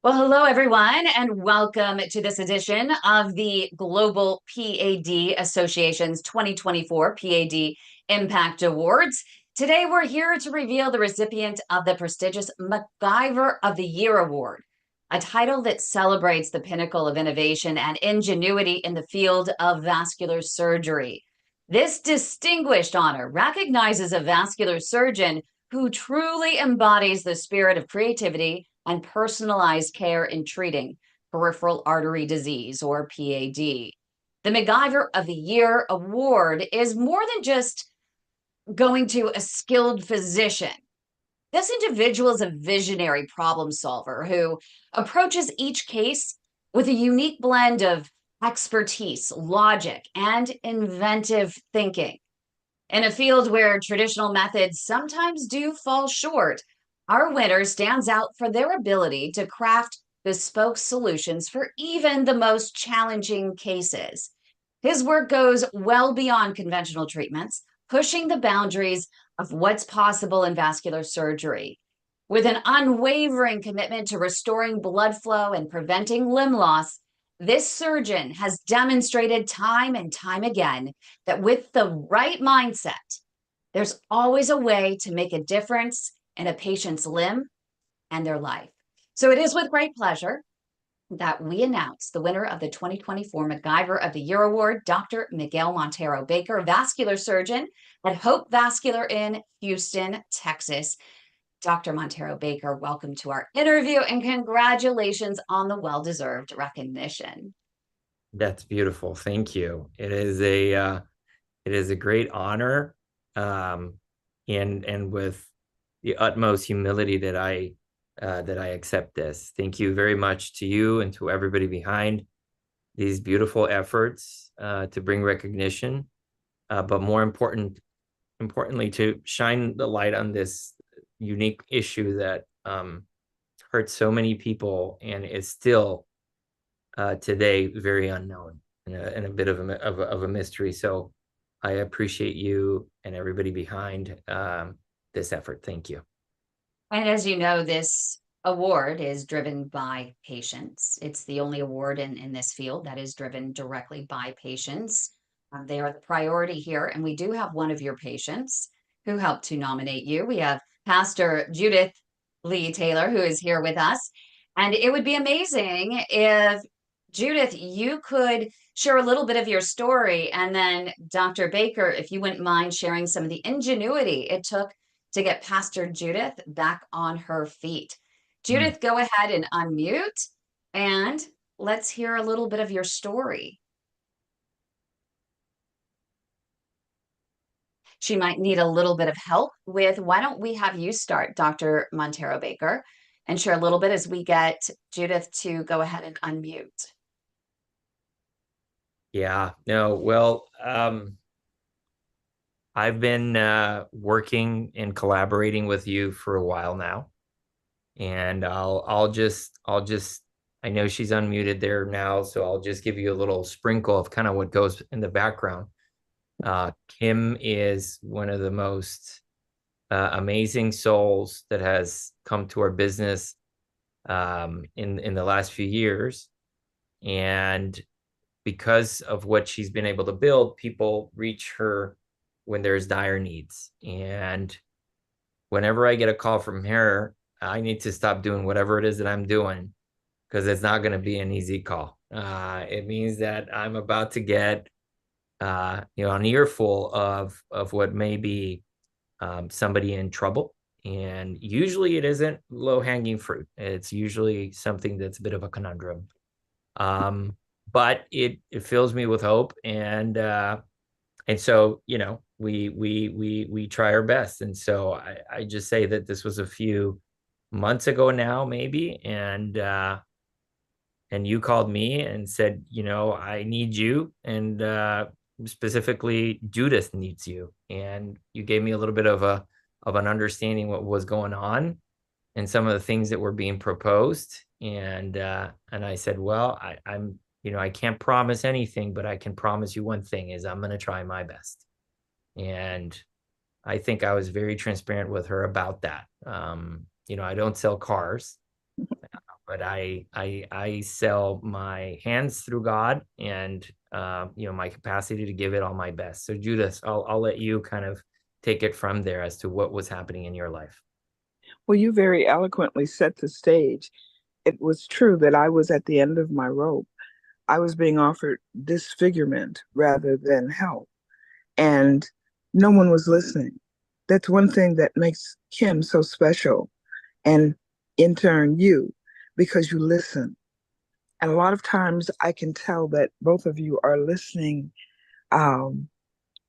Well, hello, everyone, and welcome to this edition of the Global PAD Association's 2024 PAD Impact Awards. Today, we're here to reveal the recipient of the prestigious Macgyver of the Year Award, a title that celebrates the pinnacle of innovation and ingenuity in the field of vascular surgery. This distinguished honor recognizes a vascular surgeon who truly embodies the spirit of creativity and personalized care in treating peripheral artery disease, or PAD. The Macgyver of the Year Award is more than just going to a skilled physician. This individual is a visionary problem solver who approaches each case with a unique blend of expertise, logic, and inventive thinking. In a field where traditional methods sometimes do fall short, our winner stands out for their ability to craft bespoke solutions for even the most challenging cases. His work goes well beyond conventional treatments, pushing the boundaries of what's possible in vascular surgery. With an unwavering commitment to restoring blood flow and preventing limb loss, this surgeon has demonstrated time and time again that with the right mindset, there's always a way to make a difference in a patient's limb and their life. So it is with great pleasure that we announce the winner of the 2024 Macgyver of the Year Award, Dr. Miguel Montero Baker, vascular surgeon at Hope Vascular in Houston, Texas. Dr. Montero Baker, welcome to our interview and congratulations on the well-deserved recognition. That's beautiful. Thank you. It is a great honor, and with the utmost humility that I accept this. Thank you very much to you and to everybody behind these beautiful efforts to bring recognition, but more importantly, to shine the light on this unique issue that hurts so many people and is still today very unknown and a bit of a mystery. So I appreciate you and everybody behind this effort. Thank you. And as you know, this award is driven by patients. It's the only award in this field that is driven directly by patients. They are the priority here. And we do have one of your patients who helped to nominate you. We have Pastor Judith Lee Taylor, who is here with us. And it would be amazing if, Judith, you could share a little bit of your story. And then, Dr. Baker, if you wouldn't mind sharing some of the ingenuity it took to get Pastor Judith back on her feet. Judith, go ahead and unmute and let's hear a little bit of your story. She might need a little bit of help with, why don't we have you start, Dr. Montero Baker, and share a little bit as we get Judith to go ahead and unmute. Yeah, no, well, I've been working and collaborating with you for a while now, and I'll just I know she's unmuted there now, so I'll just give you a little sprinkle of kind of what goes in the background. Kim is one of the most amazing souls that has come to our business in the last few years, and because of what she's been able to build, people reach her when there's dire needs. And whenever I get a call from her, I need to stop doing whatever it is that I'm doing, because it's not going to be an easy call. It means that I'm about to get an earful of what may be somebody in trouble. And usually it isn't low-hanging fruit. It's usually something that's a bit of a conundrum. But it fills me with hope, and so we try our best. And so I just say that this was a few months ago now, maybe, and you called me and said, I need you, and specifically Judith needs you, and you gave me a little bit of an understanding what was going on and some of the things that were being proposed, and I said, well, I can't promise anything, but I can promise you one thing is I'm going to try my best. And I think I was very transparent with her about that. I don't sell cars. but I sell my hands through God and my capacity to give it all my best. So Judith, I'll let you kind of take it from there as to what was happening in your life. Well, you very eloquently set the stage. It was true that I was at the end of my rope. I was being offered disfigurement rather than help, and no one was listening. That's one thing that makes Kim so special, and in turn, you, because you listen. And a lot of times I can tell that both of you are listening. Um,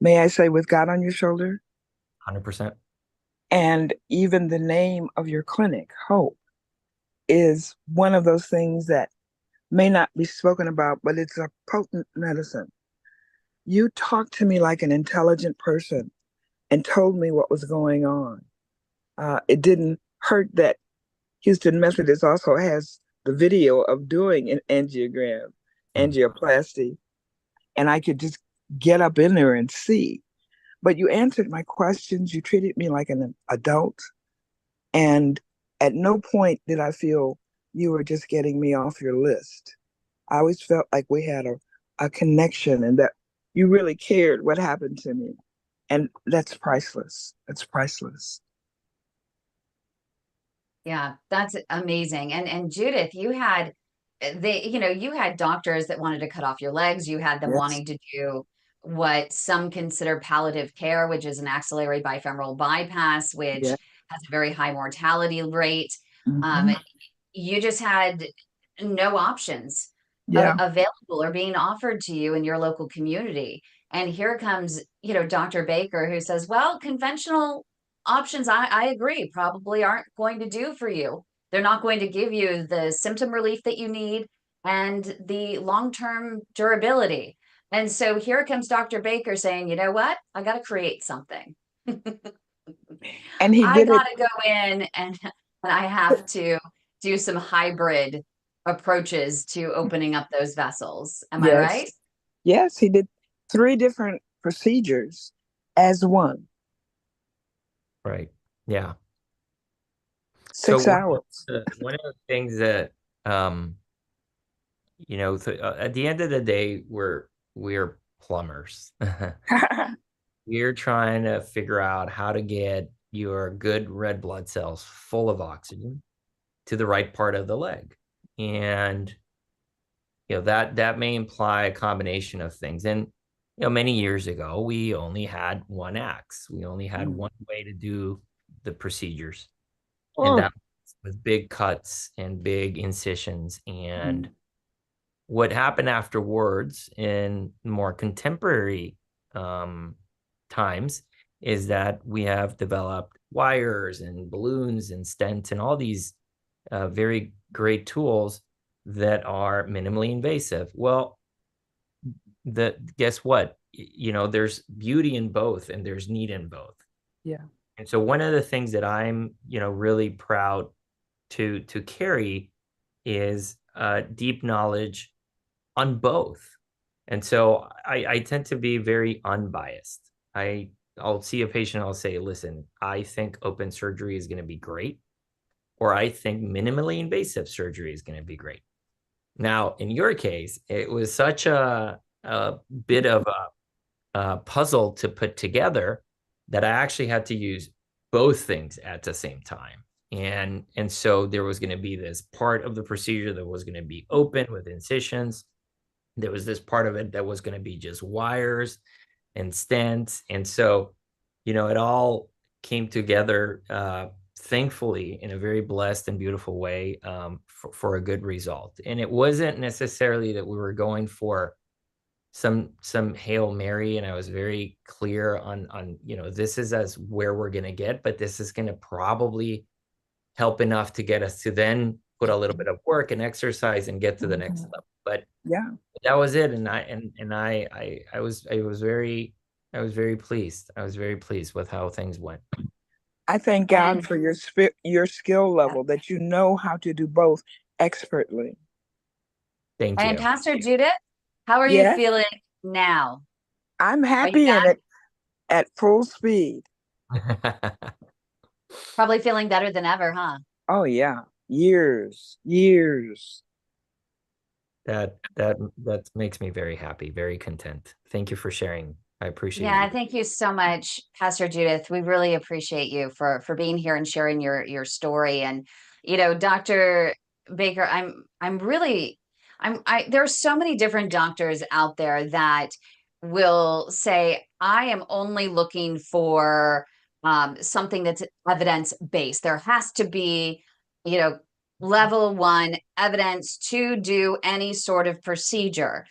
may I say, with God on your shoulder? 100%. And even the name of your clinic, Hope, is one of those things that may not be spoken about, but it's a potent medicine. You talked to me like an intelligent person and told me what was going on. It didn't hurt that Houston Methodist also has the video of doing an angioplasty, and I could just get up in there and see. But you answered my questions. You treated me like an adult. And at no point did I feel you were just getting me off your list. I always felt like we had a connection and that you really cared what happened to me. And that's priceless. That's priceless. Yeah, that's amazing. And Judith, you had doctors that wanted to cut off your legs. You had them Yes. wanting to do what some consider palliative care, which is an axillary bifemoral bypass, which Yeah. has a very high mortality rate. Um, Hmm. you just had no options Yeah. available or being offered to you in your local community. And here comes, Dr. Baker, who says, well, conventional options, I agree, probably aren't going to do for you. They're not going to give you the symptom relief that you need and the long-term durability. And so here comes Dr. Baker saying, you know what? I got to create something. And he I did it. got to go in and I have to do some hybrid approaches to opening up those vessels. Am I Yes. right? Yes, he did 3 different procedures as one, Right. Yeah. So 6 hours. one of the things that at the end of the day, we're plumbers. We're trying to figure out how to get your good red blood cells full of oxygen to the right part of the leg. And that may imply a combination of things. And many years ago, we only had one axe. We only had Mm. one way to do the procedures. And Oh. that was big cuts and big incisions. And Mm. what happened afterwards in more contemporary times is that we have developed wires and balloons and stents and all these very great tools that are minimally invasive. Well, guess what? There's beauty in both and there's need in both. Yeah. And so one of the things that I'm, really proud to carry is deep knowledge on both. And so I tend to be very unbiased. I'll see a patient, I'll say, listen, I think open surgery is going to be great, or I think minimally invasive surgery is going to be great. Now, in your case, it was such a bit of a puzzle to put together that I actually had to use both things at the same time. And so there was going to be this part of the procedure that was going to be open with incisions. There was this part of it that was going to be just wires and stents. And so, it all came together, thankfully, in a very blessed and beautiful way, for a good result. And it wasn't necessarily that we were going for some Hail Mary, and I was very clear on this is as where we're going to get, but this is going to probably help enough to get us to then put a little bit of work and exercise and get to the next Mhm. level. But Yeah. that was it. And I was very pleased. I was very pleased with how things went. I thank God And for your skill level that you know how to do both expertly. Thank and you. Pastor Judith, how are you Yes, feeling now? I'm Are you happy in back? it at full speed. Probably feeling better than ever, huh? Oh yeah. years. That makes me very happy, very content. Thank you for sharing. I appreciate Yeah, you. thank you so much, Pastor Judith. We really appreciate you for being here and sharing your story. And Dr. Baker, I'm really I there are so many different doctors out there that will say, I am only looking for something that's evidence based. There has to be, you know, level one evidence to do any sort of procedure.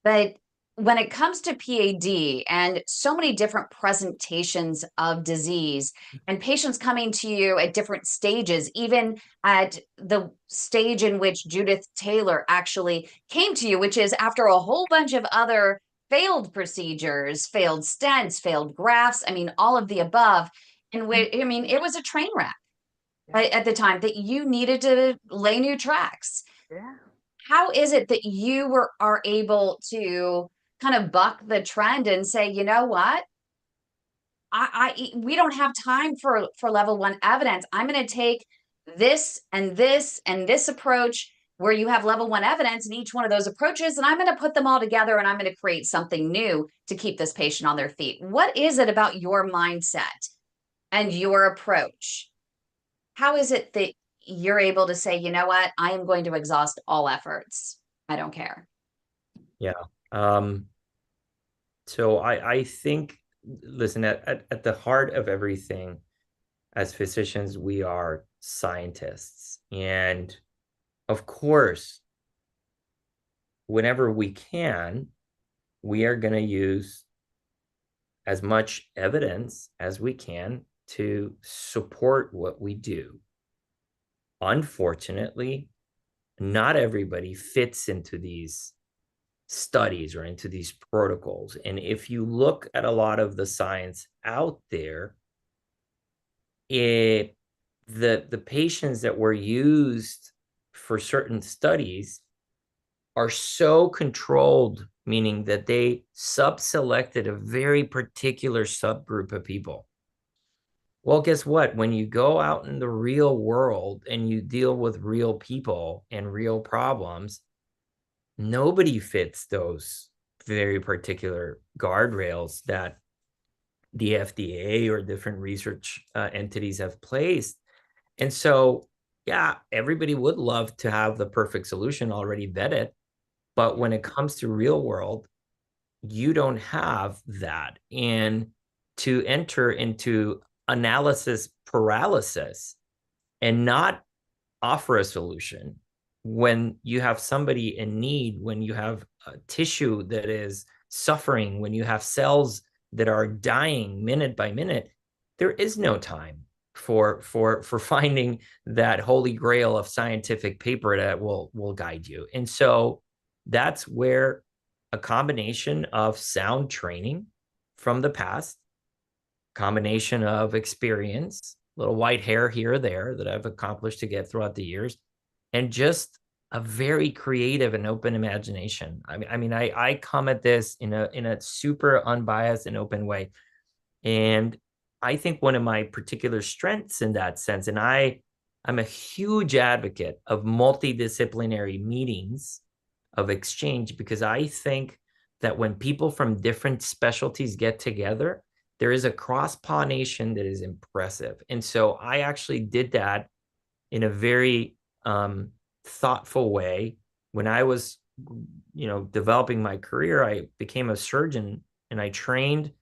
But when it comes to PAD and so many different presentations of disease and patients coming to you at different stages, even at the stage in which Judith Taylor actually came to you, which is after a whole bunch of other failed procedures, failed stents, failed grafts, I mean, all of the above. And I mean, it was a train wreck at the time that you needed to lay new tracks. Yeah. How is it that you are able to kind of buck the trend and say, you know what? We don't have time for level one evidence. I'm going to take this and this and this approach where you have level one evidence in each one of those approaches, and I'm going to put them all together and I'm going to create something new to keep this patient on their feet. What is it about your mindset and your approach? How is it that you're able to say, you know what, I am going to exhaust all efforts? I don't care. Yeah. Um, so I think, listen, at the heart of everything, as physicians, we are scientists. And of course, whenever we can, we are going to use as much evidence as we can to support what we do. Unfortunately, not everybody fits into these studies or into these protocols. And if you look at a lot of the science out there, the patients that were used for certain studies are so controlled, meaning that they sub-selected a very particular subgroup of people. Well, guess what? When you go out in the real world and you deal with real people and real problems, nobody fits those very particular guardrails that the FDA or different research entities have placed. And so, yeah, everybody would love to have the perfect solution already vetted. But when it comes to real world, you don't have that. And to enter into analysis paralysis and not offer a solution when you have somebody in need, when you have a tissue that is suffering, when you have cells that are dying minute by minute, there is no time for finding that holy grail of scientific paper that will guide you. And so that's where a combination of sound training from the past, combination of experience, little white hair here or there that I've accomplished to get throughout the years, and just a very creative and open imagination. I come at this in a super unbiased and open way. And I think one of my particular strengths in that sense, and I'm a huge advocate of multidisciplinary meetings of exchange, because I think that when people from different specialties get together, there is a cross-pollination that is impressive. And so I actually did that in a very thoughtful way. When I was, developing my career, I became a surgeon and I trained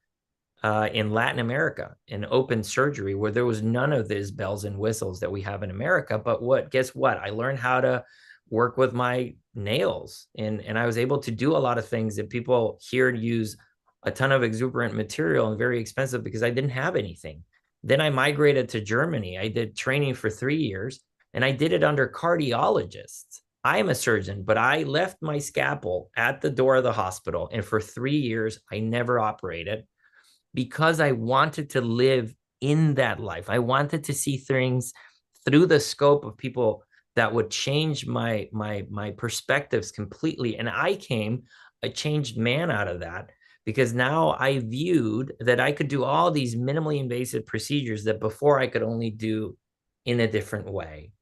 in Latin America in open surgery, where there was none of these bells and whistles that we have in America. But guess what? I learned how to work with my nails, and I was able to do a lot of things that people here use a ton of exuberant material and very expensive because I didn't have anything. Then I migrated to Germany. I did training for 3 years, and I did it under cardiologists. I am a surgeon, but I left my scalpel at the door of the hospital, and for 3 years, I never operated because I wanted to live in that life. I wanted to see things through the scope of people that would change my perspectives completely. And I came a changed man out of that, because now I viewed that I could do all these minimally invasive procedures that before I could only do in a different way.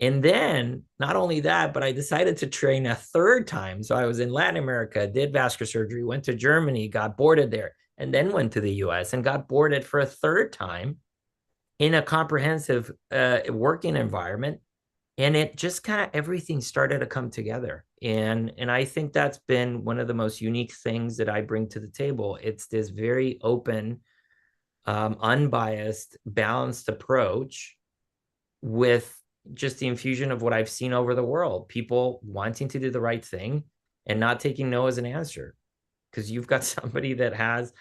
And then not only that, but I decided to train a third time. So I was in Latin America, did vascular surgery, went to Germany, got boarded there, and then went to the US and got boarded for a third time in a comprehensive working environment. And it just kind of everything started to come together. And I think that's been one of the most unique things that I bring to the table. It's this very open, unbiased, balanced approach with just the infusion of what I've seen over the world, people wanting to do the right thing and not taking no as an answer. Because you've got somebody that has,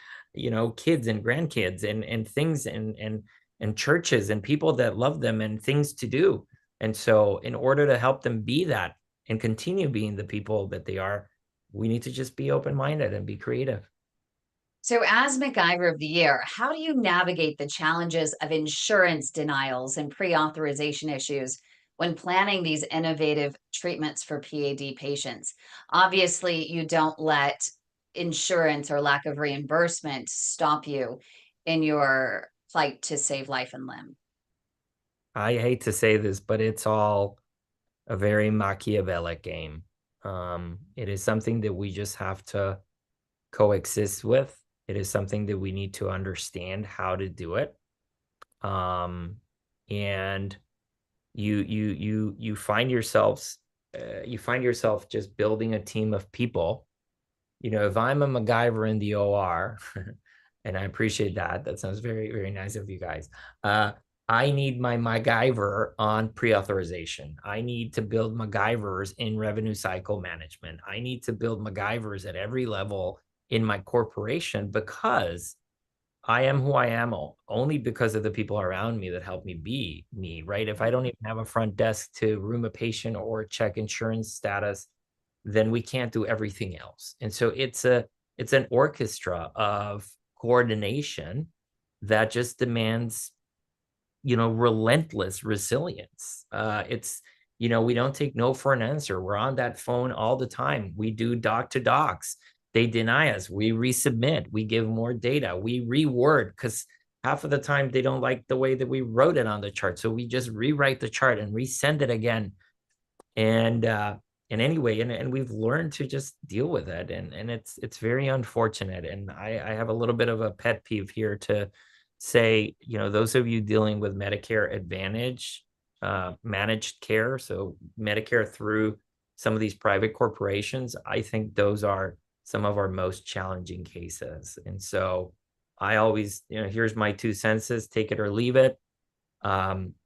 kids and grandkids and things and churches and people that love them and things to do. And so in order to help them be that and continue being the people that they are, we need to just be open-minded and be creative. So, as Macgyver of the Year, how do you navigate the challenges of insurance denials and pre authorization issues when planning these innovative treatments for PAD patients? Obviously, you don't let insurance or lack of reimbursement stop you in your fight to save life and limb. I hate to say this, but it's all a very Machiavellic game. It is something that we just have to coexist with. It is something that we need to understand how to do it. And you find yourselves just building a team of people. If I'm a Macgyver in the OR, and I appreciate that. That sounds very, very nice of you guys. I need my Macgyver on pre-authorization. I need to build Macgyvers in revenue cycle management. I need to build Macgyvers at every level in my corporation because I am who I am only because of the people around me that help me be me, right? If I don't even have a front desk to room a patient or check insurance status, then we can't do everything else. And so it's an orchestra of coordination that just demands relentless resilience. We don't take no for an answer. We're on that phone all the time. We do doc to docs. They deny us. We resubmit. We give more data. We reword because half of the time they don't like the way that we wrote it on the chart. So we just rewrite the chart and resend it again. And anyway, and we've learned to just deal with it. And it's very unfortunate. And I have a little bit of a pet peeve here to say, those of you dealing with Medicare Advantage, managed care, so Medicare through some of these private corporations, I think those are some of our most challenging cases. And so I always, here's my 2 cents, take it or leave it.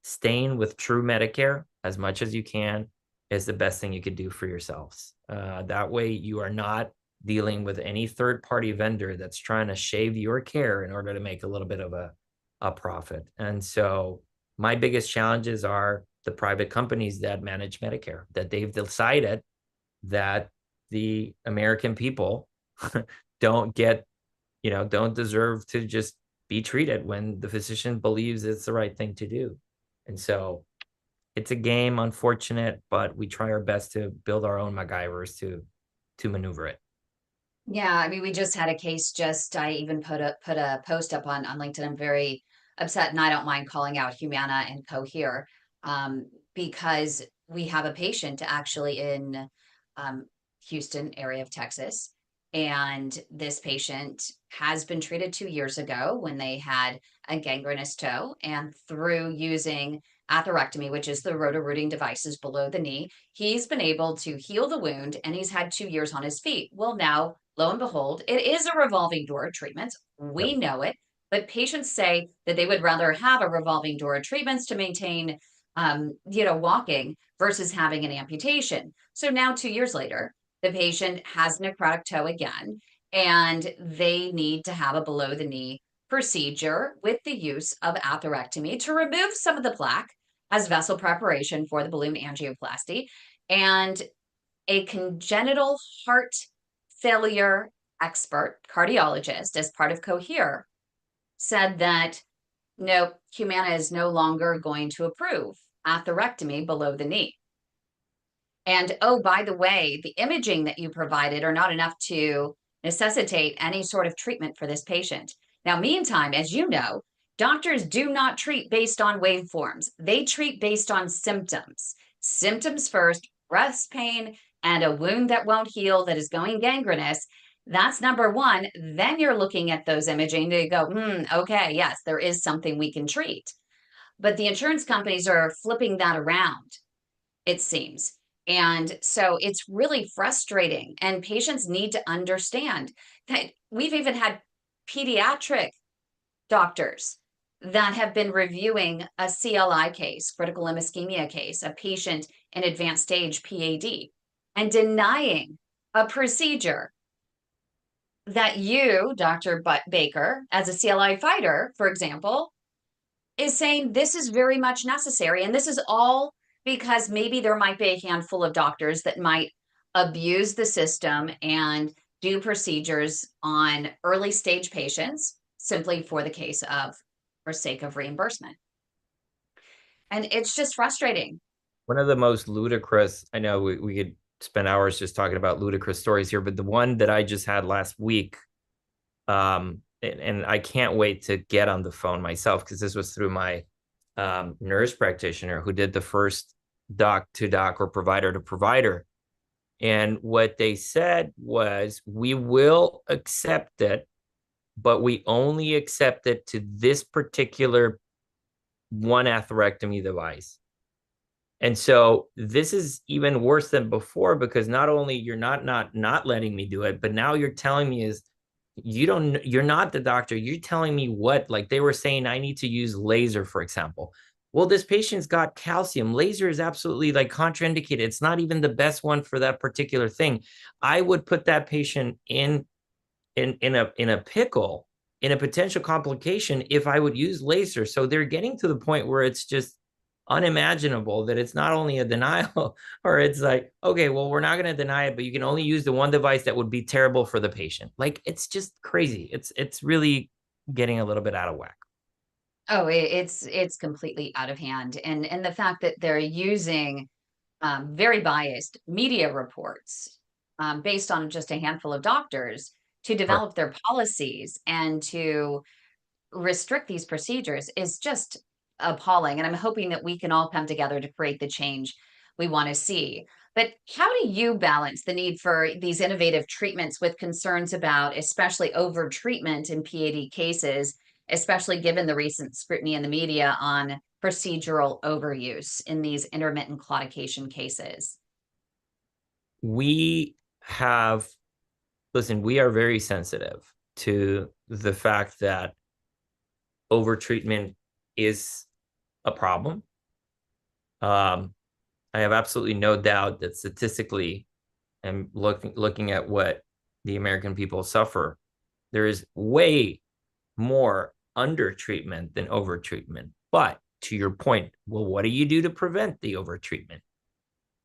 Staying with true Medicare as much as you can is the best thing you could do for yourselves. That way you are not dealing with any third-party vendor that's trying to shave your care in order to make a little bit of a profit. And so my biggest challenges are the private companies that manage Medicare, that they've decided that the American people don't deserve to just be treated when the physician believes it's the right thing to do. And so it's a game, unfortunate, but we try our best to build our own Macgyvers to maneuver it. Yeah, I mean, we just had a case. I even put a post up on LinkedIn. I'm very upset, and I don't mind calling out Humana and Cohere, because we have a patient actually in Houston area of Texas, and this patient has been treated 2 years ago when they had a gangrenous toe, and through using atherectomy, which is the roto-rooting devices below the knee, he's been able to heal the wound, and he's had 2 years on his feet. Well, now, lo and behold, it is a revolving door treatment. We know it, but patients say that they would rather have a revolving door treatments to maintain, walking versus having an amputation. So now 2 years later, the patient has necrotic toe again, and they need to have a below the knee procedure with the use of atherectomy to remove some of the plaque as vessel preparation for the balloon angioplasty. And a congenital heart failure expert cardiologist, as part of Cohere, said that no, Humana is no longer going to approve atherectomy below the knee. And oh, by the way, the imaging that you provided are not enough to necessitate any sort of treatment for this patient. Now, meantime, as you know, Doctors do not treat based on waveforms. They treat based on symptoms. Symptoms first, breast pain, and a wound that won't heal that is going gangrenous. That's number one. Then you're looking at those imaging to go, okay, yes, there is something we can treat. But the insurance companies are flipping that around, it seems. And so it's really frustrating. And patients need to understand that we've even had pediatric doctors that have been reviewing a CLI case, critical limb ischemia case, a patient in advanced stage PAD, and denying a procedure that you, Dr. Baker, as a CLI fighter, for example, is saying this is very much necessary. And this is all because maybe there might be a handful of doctors that might abuse the system and do procedures on early stage patients simply for the case of, for sake of reimbursement. And it's just frustrating. One of the most ludicrous, I know we could spend hours just talking about ludicrous stories here, but the one that I just had last week, and I can't wait to get on the phone myself because this was through my nurse practitioner who did the first doc to doc or provider to provider. And what they said was, we will accept it, but we only accept it to this particular one atherectomy device. And so this is even worse than before, because not only you're not letting me do it, but now you're telling me is you're not the doctor. You're telling me what, like they were saying, I need to use laser, for example. Well, this patient's got calcium. Laser is absolutely like contraindicated. It's not even the best one for that particular thing. I would put that patient in a pickle, in a potential complication, if I would use laser. So they're getting to the point where it's just unimaginable that it's not only a denial, or it's like, okay, well, we're not going to deny it, but you can only use the one device that would be terrible for the patient. Like, it's just crazy. It's really getting a little bit out of whack. Oh, it's completely out of hand. And the fact that they're using very biased media reports based on just a handful of doctors to develop their policies and to restrict these procedures is just appalling. And I'm hoping that we can all come together to create the change we want to see. But how do you balance the need for these innovative treatments with concerns about especially over treatment in PAD cases, especially given the recent scrutiny in the media on procedural overuse in these intermittent claudication cases? We have, listen, we are very sensitive to the fact that overtreatment is a problem. I have absolutely no doubt that statistically, and looking at what the American people suffer, there is way more undertreatment than overtreatment. But to your point, well, what do you do to prevent the overtreatment?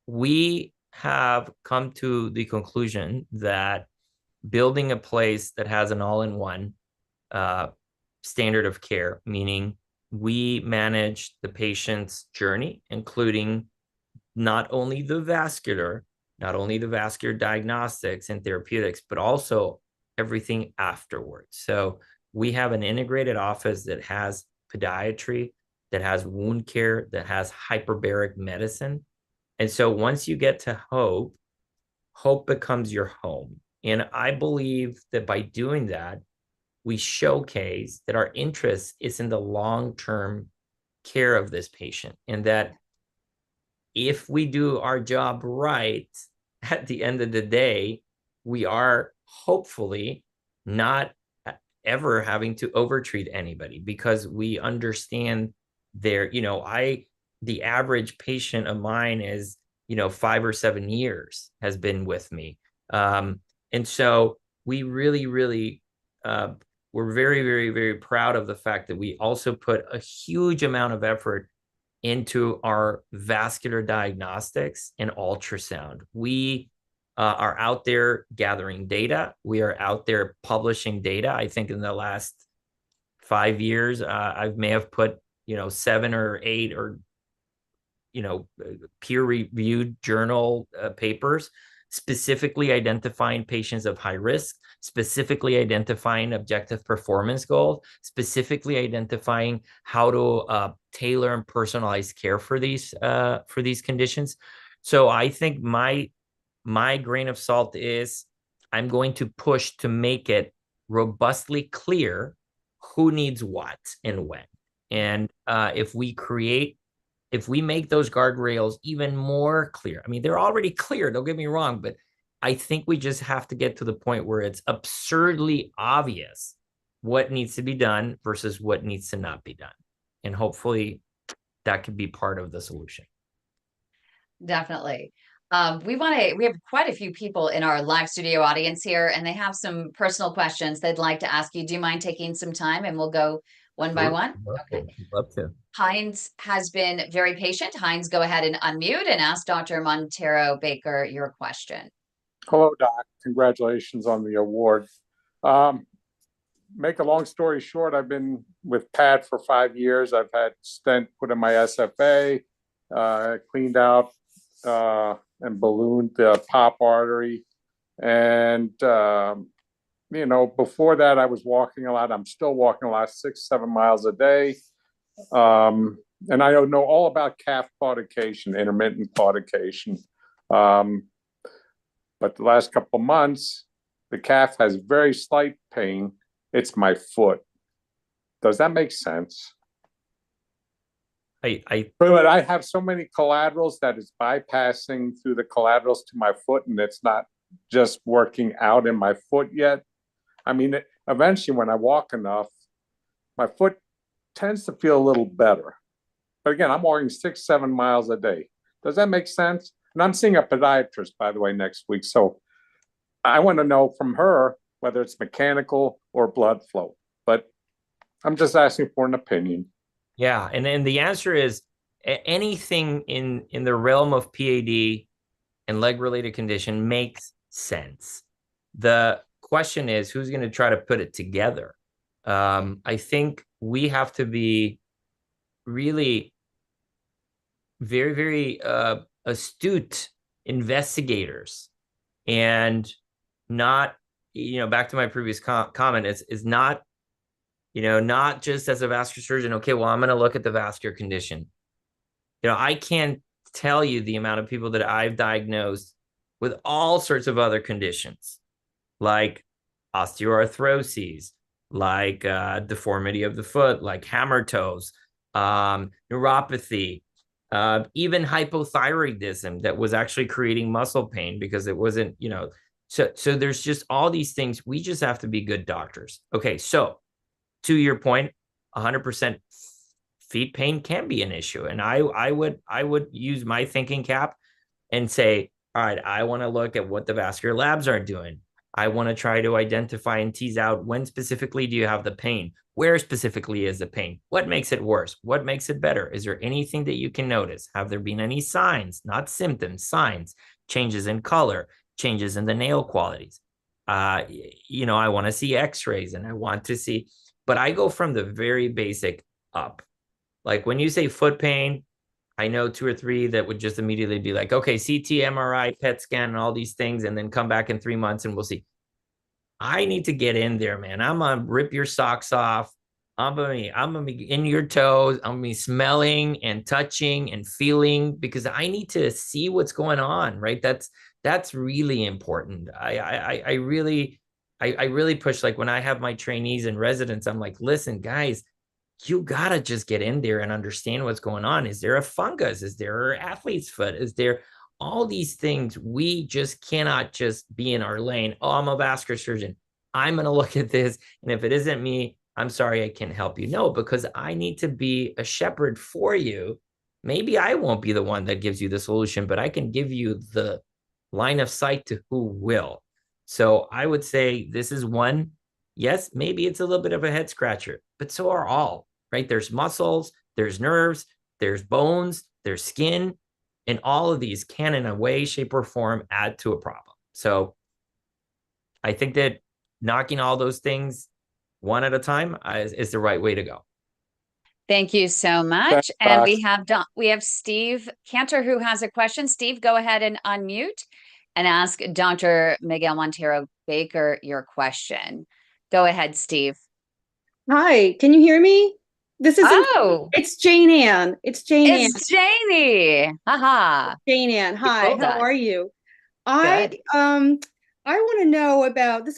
We have come to the conclusion that building a place that has an all-in-one standard of care, meaning we manage the patient's journey, including not only the vascular diagnostics and therapeutics, but also everything afterwards. So we have an integrated office that has podiatry, that has wound care, that has hyperbaric medicine. And so once you get to hope becomes your home. And I believe that by doing that, we showcase that our interest is in the long-term care of this patient, and that if we do our job right, at the end of the day, we are hopefully not ever having to overtreat anybody, because we understand the average patient of mine is, 5 or 7 years has been with me. And so we really, we're very, very, very proud of the fact that we also put a huge amount of effort into our vascular diagnostics and ultrasound. We are out there gathering data. We are out there publishing data. I think in the last 5 years, I may have put, 7 or 8 or, peer-reviewed journal papers. specifically identifying patients of high risk, specifically identifying objective performance goals, specifically identifying how to tailor and personalize care for these conditions. So I think my grain of salt is I'm going to push to make it robustly clear who needs what and when. And if we make those guardrails even more clear, I mean, they're already clear, don't get me wrong, but I think we just have to get to the point where it's absurdly obvious what needs to be done versus what needs to not be done. And hopefully that could be part of the solution. Definitely. We have quite a few people in our live studio audience here, and they have some personal questions they'd like to ask you. Do you mind taking some time and we'll go one by one? Okay. Love to. Heinz has been very patient. Heinz, go ahead and unmute and ask Dr. Montero Baker your question. Hello, Doc. Congratulations on the award. Make a long story short, I've been with Pat for 5 years. I've had stent put in my SFA, cleaned out and ballooned the pop artery. And, before that, I was walking a lot. I'm still walking a lot, 6-7 miles a day. And I don't know all about calf claudication, intermittent claudication. But the last couple of months, the calf has very slight pain. It's my foot. Does that make sense? But I have so many collaterals that it's bypassing through the collaterals to my foot, and it's not just working out in my foot yet. I mean, eventually when I walk enough, my foot tends to feel a little better. But again, I'm walking 6-7 miles a day. Does that make sense? And I'm seeing a podiatrist, by the way, next week. So I want to know from her whether it's mechanical or blood flow. But I'm just asking for an opinion. Yeah, and the answer is anything in the realm of PAD and leg-related condition makes sense. The question is, who's going to try to put it together? I think we have to be really very, very astute investigators and not, back to my previous comment, is not, not just as a vascular surgeon, okay, well, I'm going to look at the vascular condition. I can't tell you the amount of people that I've diagnosed with all sorts of other conditions, like osteoarthroses, like deformity of the foot, like hammer toes, neuropathy, even hypothyroidism that was actually creating muscle pain because it wasn't, so there's just all these things. We just have to be good doctors. Okay, so to your point, 100% feet pain can be an issue. And I would use my thinking cap and say, all right, I want to look at what the vascular labs are doing. I want to try to identify and tease out when specifically do you have the pain? Where specifically is the pain? What makes it worse? What makes it better? Is there anything that you can notice? Have there been any signs, not symptoms, signs, changes in color, changes in the nail qualities? I want to see x-rays and I want to see, but I go from the very basic up. Like when you say foot pain, I know 2 or 3 that would just immediately be like, okay, CT, MRI, PET scan, and all these things, and then come back in 3 months and we'll see. I need to get in there, man. I'm going to rip your socks off. I'm gonna be in your toes. I'm gonna be smelling and touching and feeling because I need to see what's going on, right? That's really important. I really push, like when I have my trainees and residents, I'm like, listen, guys, you gotta just get in there and understand what's going on. Is there a fungus? Is there an athlete's foot? Is there all these things? We just cannot just be in our lane. Oh, I'm a vascular surgeon. I'm going to look at this. And if it isn't me, I'm sorry, I can't help you. No, because I need to be a shepherd for you. Maybe I won't be the one that gives you the solution, but I can give you the line of sight to who will. So I would say this is one. Yes, maybe it's a little bit of a head scratcher, but so are all, right? There's muscles, there's nerves, there's bones, there's skin, and all of these can in a way, shape, or form add to a problem. So I think that knocking all those things one at a time is the right way to go. Thank you so much. And we have Steve Cantor who has a question. Steve, go ahead and unmute and ask Dr. Miguel Montero Baker your question. Go ahead, Steve. Hi, can you hear me? Oh, It's Jane Ann. It's Jane Ann. it's Janie. Haha. Jane Ann. Hi, told how us. are you? Good. I want to know about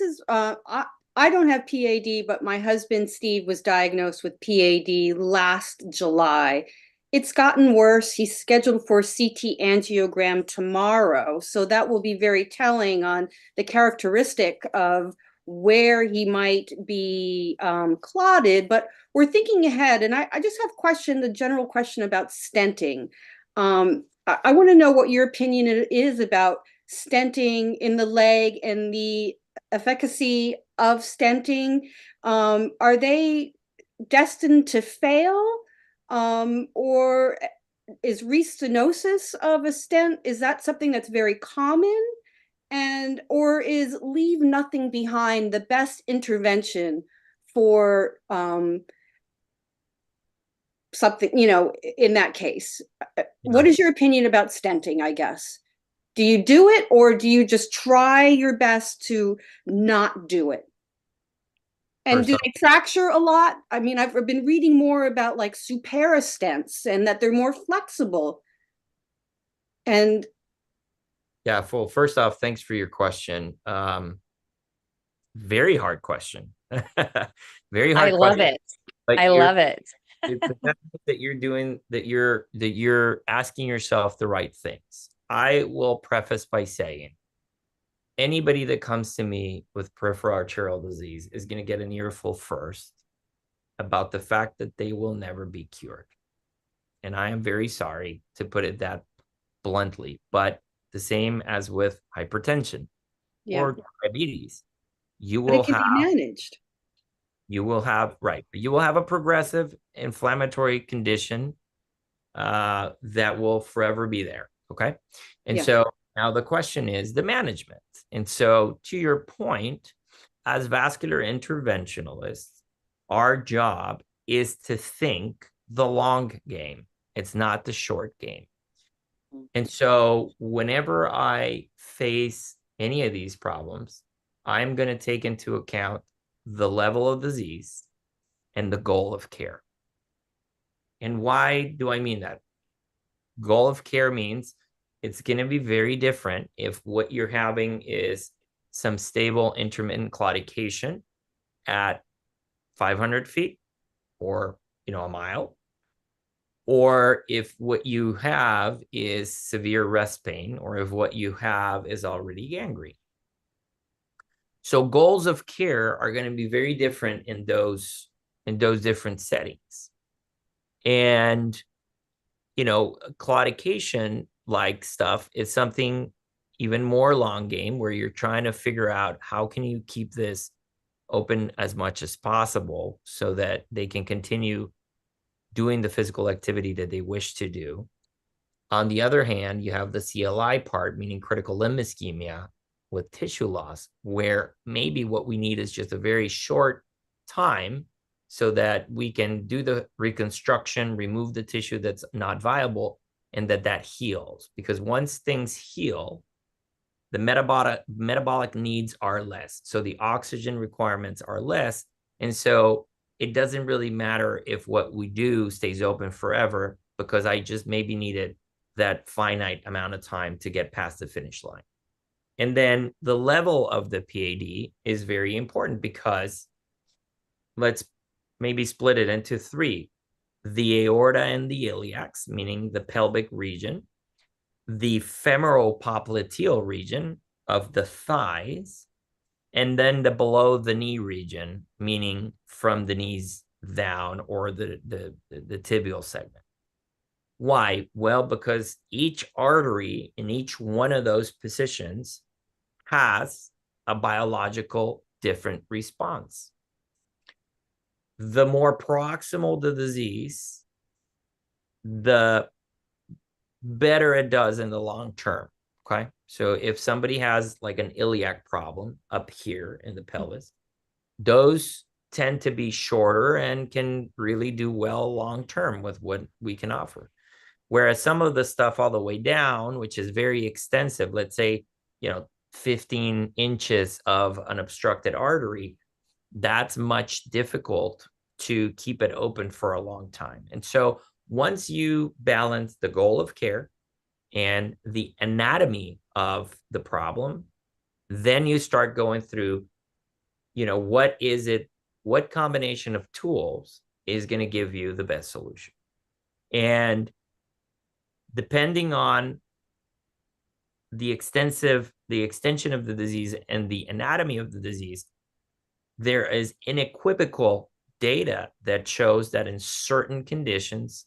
I don't have PAD, but my husband Steve was diagnosed with PAD last July. It's gotten worse. He's scheduled for a CT angiogram tomorrow, so that will be very telling on the characteristic of where he might be clotted. But we're thinking ahead, and I just have the general question about stenting. I want to know what your opinion is about stenting in the leg and the efficacy of stenting. Are they destined to fail? Or is restenosis of a stent, is that something that's very common? And or is leave nothing behind the best intervention for something, in that case? What is your opinion about stenting, I guess? Do you do it, or do you just try your best to not do it? And do they fracture a lot? I mean, I've been reading more about like supera stents and that they're more flexible. And yeah, well, first off, thanks for your question. Very hard question. Very hard. I love it. But I love it. that you're asking yourself the right things. I will preface by saying anybody that comes to me with peripheral arterial disease is going to get an earful first about the fact that they will never be cured. And I am very sorry to put it that bluntly, but the same as with hypertension or diabetes, you will be managed. You will have a progressive inflammatory condition that will forever be there. Okay. And so now the question is the management. And so to your point, as vascular interventionalists, our job is to think the long game. It's not the short game. And so whenever I face any of these problems, I'm going to take into account the level of disease and the goal of care. And why do I mean that? Goal of care means it's going to be very different if what you're having is some stable intermittent claudication at 500 feet or, a mile, or if what you have is severe rest pain, or if what you have is already gangrene. So goals of care are going to be very different in those different settings. And, claudication like stuff is something even more long game, where you're trying to figure out how can you keep this open as much as possible so that they can continue doing the physical activity that they wish to do. On the other hand, you have the CLI part, meaning critical limb ischemia with tissue loss, where maybe what we need is just a very short time so that we can do the reconstruction, remove the tissue that's not viable, and that heals. Because once things heal, the metabolic needs are less. So the oxygen requirements are less. And so it doesn't really matter if what we do stays open forever, because I just maybe needed that finite amount of time to get past the finish line. And then the level of the PAD is very important, because let's maybe split it into three: the aorta and the iliacs, meaning the pelvic region, the femoral popliteal region of the thighs, and then the below the knee region, meaning from the knees down, or the tibial segment. Why? Well, because each artery in each one of those positions has a biological different response. The more proximal the disease, the better it does in the long term. Okay. So if somebody has like an iliac problem up here in the pelvis, those tend to be shorter and can really do well long term with what we can offer. Whereas some of the stuff all the way down, which is very extensive, let's say 15 inches of an obstructed artery, that's much difficult to keep it open for a long time. And so once you balance the goal of care and the anatomy of the problem, then you start going through, what combination of tools is going to give you the best solution. And depending on the extension of the disease and the anatomy of the disease, there is unequivocal data that shows that in certain conditions,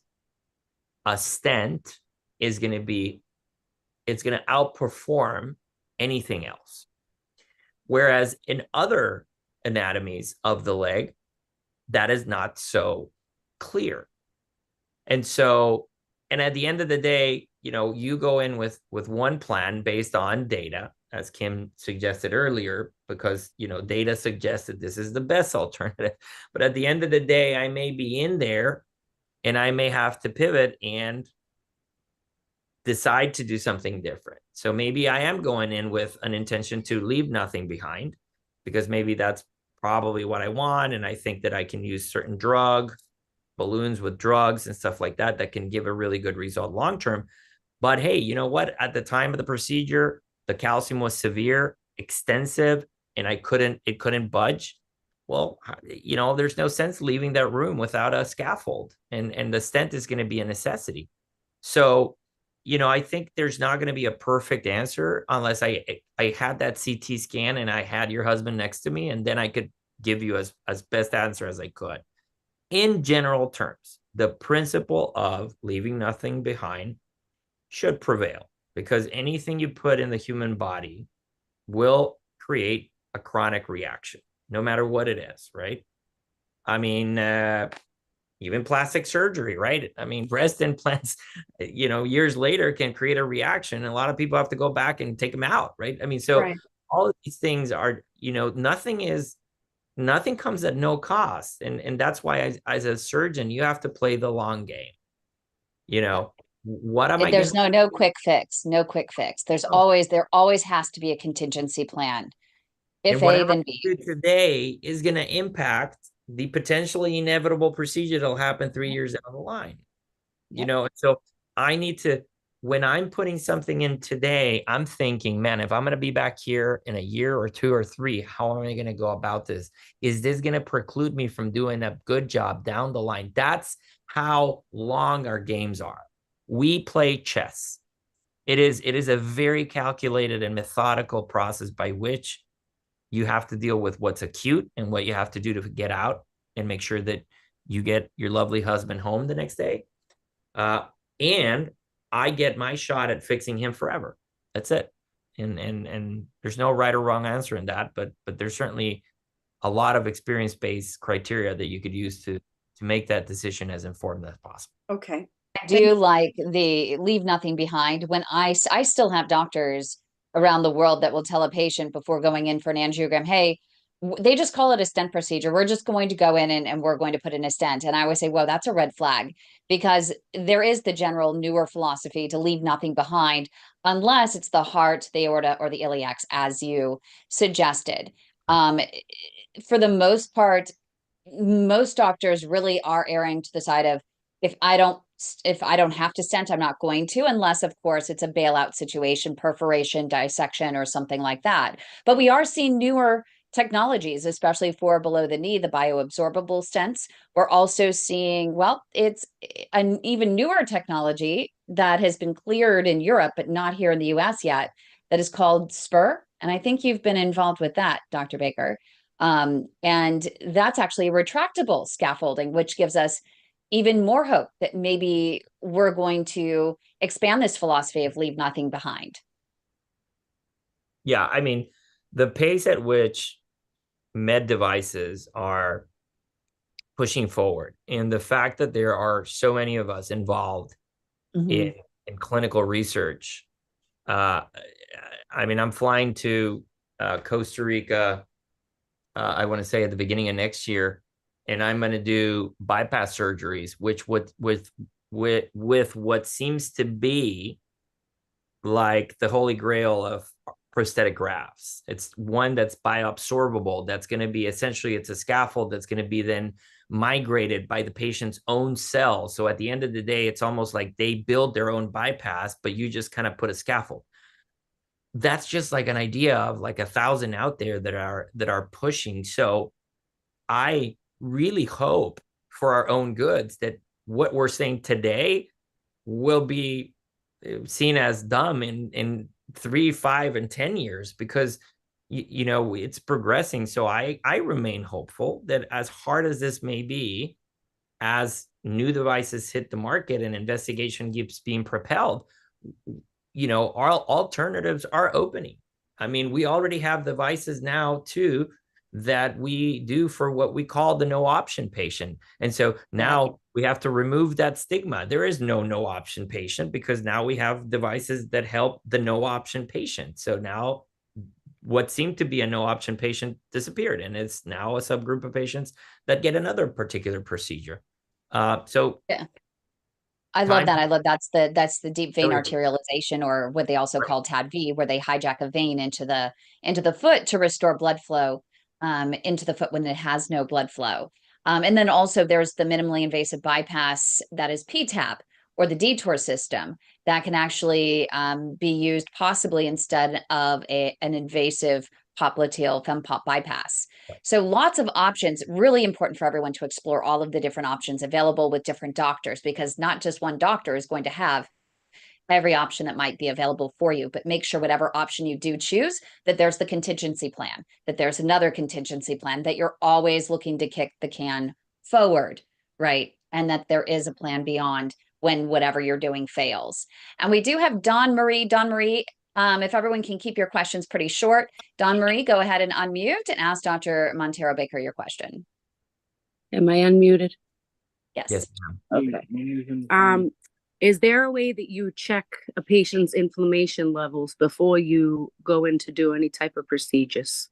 a stent is going to outperform anything else. Whereas in other anatomies of the leg, that is not so clear. And at the end of the day, you go in with one plan based on data, as Kim suggested earlier, because, data suggested this is the best alternative. But at the end of the day, I may be in there and I may have to pivot and decide to do something different. So maybe I am going in with an intention to leave nothing behind, because maybe that's probably what I want. And I think that I can use certain balloons with drugs and stuff like that can give a really good result long-term. But hey, you know what? At the time of the procedure, the calcium was severe, extensive, and it couldn't budge. Well, there's no sense leaving that room without a scaffold, and the stent is going to be a necessity. So, I think there's not going to be a perfect answer unless I had that CT scan and I had your husband next to me, and then I could give you as best answer as I could. In general terms, the principle of leaving nothing behind should prevail, because anything you put in the human body will create a chronic reaction, no matter what it is, right? I mean, even plastic surgery, right? I mean, breast implants, years later can create a reaction. And a lot of people have to go back and take them out, right? I mean, so all of these things are, nothing comes at no cost. And that's why as a surgeon, you have to play the long game. What am I There's no quick fix. No quick fix. There always has to be a contingency plan. If A, then B. What I do today is going to impact the potentially inevitable procedure that'll happen 3 years down the line. So I need to, when I'm putting something in today, I'm thinking, man, if I'm going to be back here in a year or 2 or 3, how am I going to go about this? Is this going to preclude me from doing a good job down the line? That's how long our games are. We play chess. It is a very calculated and methodical process by which you have to deal with what's acute and what you have to do to get out and make sure that you get your lovely husband home the next day. And I get my shot at fixing him forever. That's it. And there's no right or wrong answer in that, but there's certainly a lot of experience-based criteria that you could use to make that decision as informed as possible. Okay. I do like the leave nothing behind. When I still have doctors around the world that will tell a patient before going in for an angiogram, hey, they just call it a stent procedure. We're just going to go in and we're going to put in a stent. And I always say, well, that's a red flag, because there is the general newer philosophy to leave nothing behind unless it's the heart, the aorta, or the iliacs, as you suggested. For the most part, most doctors really are erring to the side of, if I don't have to stent, I'm not going to, unless, of course, it's a bailout situation, perforation, dissection, or something like that. But we are seeing newer technologies, especially for below the knee, the bioabsorbable stents. We're also seeing, well, it's an even newer technology that has been cleared in Europe, but not here in the US yet, that is called SPUR. And I think you've been involved with that, Dr. Baker. And that's actually a retractable scaffolding, which gives us even more hope that maybe we're going to expand this philosophy of leave nothing behind. Yeah, I mean, the pace at which med devices are pushing forward, and the fact that there are so many of us involved in clinical research. I mean, I'm flying to Costa Rica, I want to say at the beginning of next year, and I'm going to do bypass surgeries, which with what seems to be like the holy grail of prosthetic grafts. It's one that's bioabsorbable. That's going to be essentially, it's a scaffold that's going to be then migrated by the patient's own cells. So at the end of the day, it's almost like they build their own bypass, but you just kind of put a scaffold. That's just like an idea of like 1,000 out there that are pushing. So I really hope for our own goods that what we're saying today will be seen as dumb in 3, 5, and 10 years, because you know, it's progressing. So I remain hopeful that, as hard as this may be, as new devices hit the market and investigation keeps being propelled, you know, our alternatives are opening. I mean, we already have devices now too that we do for what we call the no option patient. And so now we have to remove that stigma. There is no option patient, because now we have devices that help the no option patient. So now what seemed to be a no option patient disappeared, and it's now a subgroup of patients that get another particular procedure. So yeah. I love that. I love that's the deep vein arterialization, or what they also call TAD-V, where they hijack a vein into the foot to restore blood flow into the foot when it has no blood flow. And then also there's the minimally invasive bypass, that is PTAP, or the detour system, that can actually be used possibly instead of an invasive popliteal fempop bypass. So lots of options. Really important for everyone to explore all of the different options available with different doctors, because not just one doctor is going to have every option that might be available for you, but make sure whatever option you do choose, that there's the contingency plan, that there's another contingency plan, that you're always looking to kick the can forward, right? And that there is a plan beyond when whatever you're doing fails. And we do have Dawn Marie. Dawn Marie, if everyone can keep your questions pretty short. Dawn Marie, go ahead and unmute and ask Dr. Montero Baker your question. Am I unmuted? Yes. Okay. Is there a way that you check a patient's inflammation levels before you go in to do any type of procedures?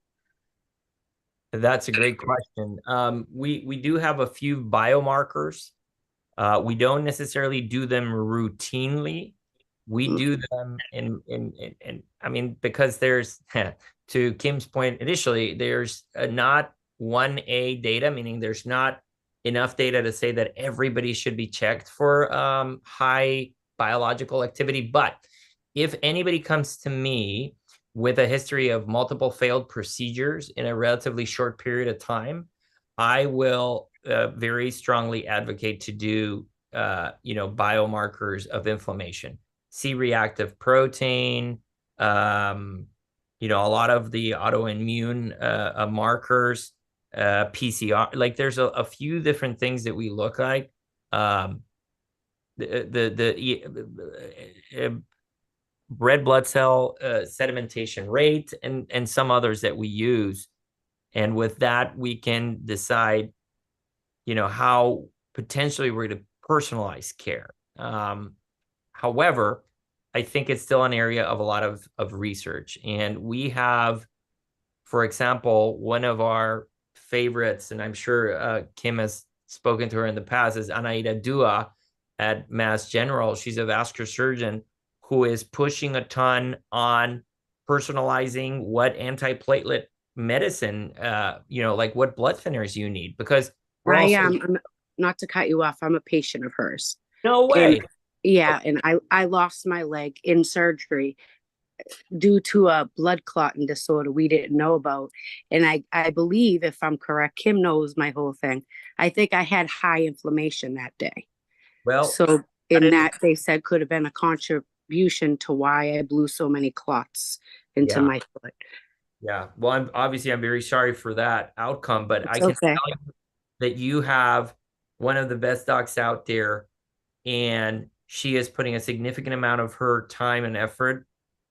That's a great question. We do have a few biomarkers. We don't necessarily do them routinely. We do them in I mean, because there's, to Kim's point initially, there's not 1A data, meaning there's not enough data to say that everybody should be checked for high biological activity. But if anybody comes to me with a history of multiple failed procedures in a relatively short period of time, I will very strongly advocate to do you know, biomarkers of inflammation, C-reactive protein, you know, a lot of the autoimmune markers, PCR. Like there's a few different things that we look like. Red blood cell sedimentation rate, and some others that we use. And with that, we can decide, you know, how potentially we're going to personalize care. However, I think it's still an area of a lot of research. And we have, for example, one of our favorites, and I'm sure Kim has spoken to her in the past, is Anaida Dua at Mass General. She's a vascular surgeon who is pushing a ton on personalizing what antiplatelet medicine, you know, like what blood thinners you need, because I'm not to cut you off, I'm a patient of hers. No way. And I lost my leg in surgery due to a blood clotting disorder we didn't know about. And I believe, if I'm correct, Kim knows my whole thing, I think I had high inflammation that day. Well, so in that they said could have been a contribution to why I blew so many clots into my foot. Yeah. Well, I'm very sorry for that outcome, but I can tell you that you have one of the best docs out there, and she is putting a significant amount of her time and effort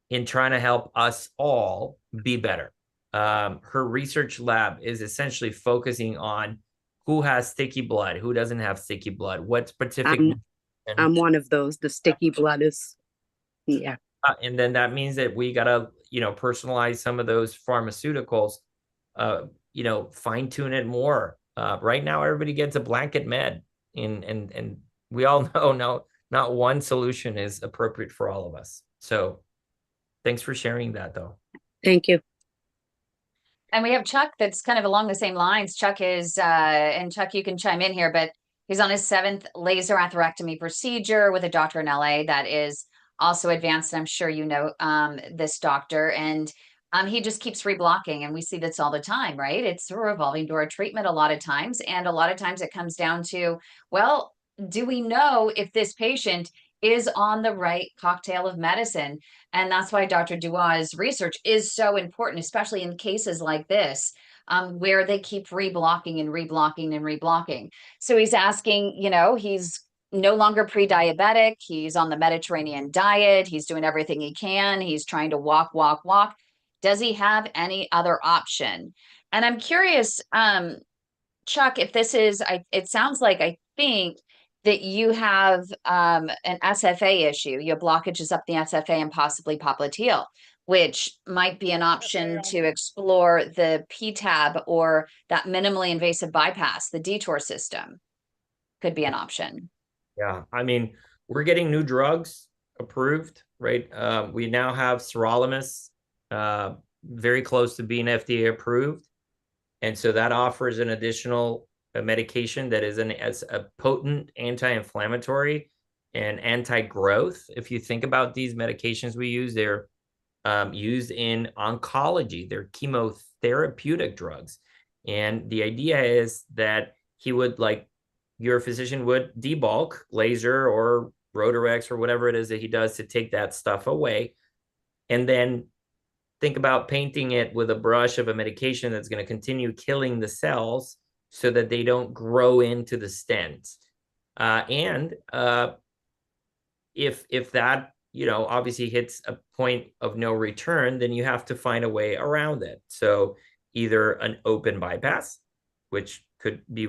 in trying to help us all be better. Her research lab is essentially focusing on who has sticky blood, who doesn't have sticky blood, what specific. I'm one of those. The sticky blood is, yeah. And then that means that we gotta, you know, personalize some of those pharmaceuticals, you know, fine tune it more. Right now, everybody gets a blanket med, and we all know not one solution is appropriate for all of us. So thanks for sharing that, though. Thank you. And we have Chuck that's kind of along the same lines. Chuck is, and Chuck, you can chime in here, but he's on his 7th laser atherectomy procedure with a doctor in LA that is also advanced. I'm sure you know this doctor, and he just keeps reblocking, and we see this all the time, right? It's a revolving door treatment a lot of times, and a lot of times it comes down to, well, do we know if this patient is on the right cocktail of medicine? And that's why Dr. Dua's research is so important, especially in cases like this, where they keep reblocking and reblocking and reblocking. So he's asking, he's no longer pre-diabetic. He's on the Mediterranean diet. He's doing everything he can. He's trying to walk, walk, walk. Does he have any other option? And I'm curious, Chuck, if this is, it sounds like, I think that you have an SFA issue. Your blockage is up the SFA and possibly popliteal, which might be an option to explore the PTAB or that minimally invasive bypass, the detour system could be an option. Yeah, I mean, we're getting new drugs approved, right? We now have sirolimus, very close to being FDA approved. And so that offers an additional medication that is as a potent anti-inflammatory and anti-growth. If you think about these medications we use, they're used in oncology. They're chemotherapeutic drugs. And the idea is that he would, like your physician would, debulk, laser or Rotarex or whatever it is that he does to take that stuff away. And then think about painting it with a brush of a medication that's going to continue killing the cells so that they don't grow into the stents. If that, obviously hits a point of no return, then you have to find a way around it. So either an open bypass, which could be,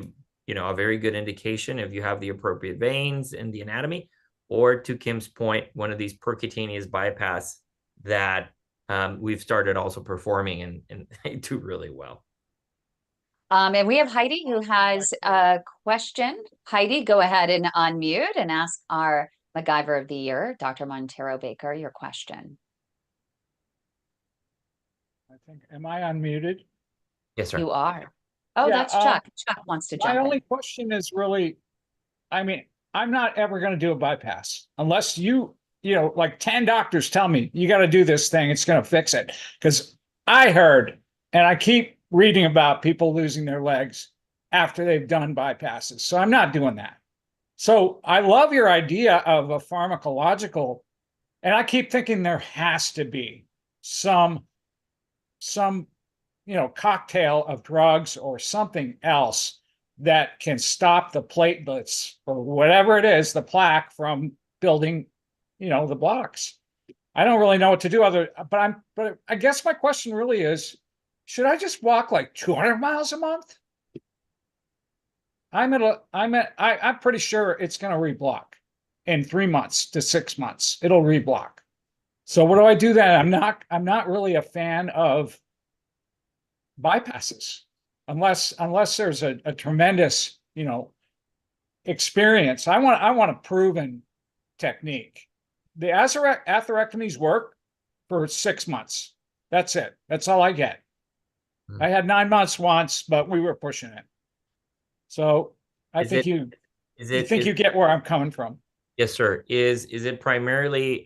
a very good indication if you have the appropriate veins and the anatomy, or to Kim's point, one of these percutaneous bypass that we've started also performing and they do really well. And we have Heidi who has a question. Heidi, go ahead and unmute and ask our Macgyver of the Year, Dr. Montero Baker, your question. Am I unmuted? Yes, sir. You are. Oh, Yeah, that's Chuck. Chuck wants to jump My in. only question is really, I'm not ever going to do a bypass unless like 10 doctors tell me you got to do this thing. It's going to fix it. Because I heard, and I keep reading about people losing their legs after they've done bypasses. So I'm not doing that. So I love your idea of a pharmacological, and I keep thinking there has to be some cocktail of drugs or something else that can stop the platelets or whatever it is, the plaque, from building, the blocks. I don't really know what to do but I guess my question really is, should I just walk like 200 miles a month? I'm pretty sure it's going to reblock in 3 months to 6 months. It'll reblock. So what do I do then? I'm not really a fan of bypasses unless there's a tremendous, experience. I want a proven technique. The atherectomies work for 6 months. That's it. That's all I get. I had 9 months once, but we were pushing it. So I think you get where I'm coming from. Yes, sir. Is it primarily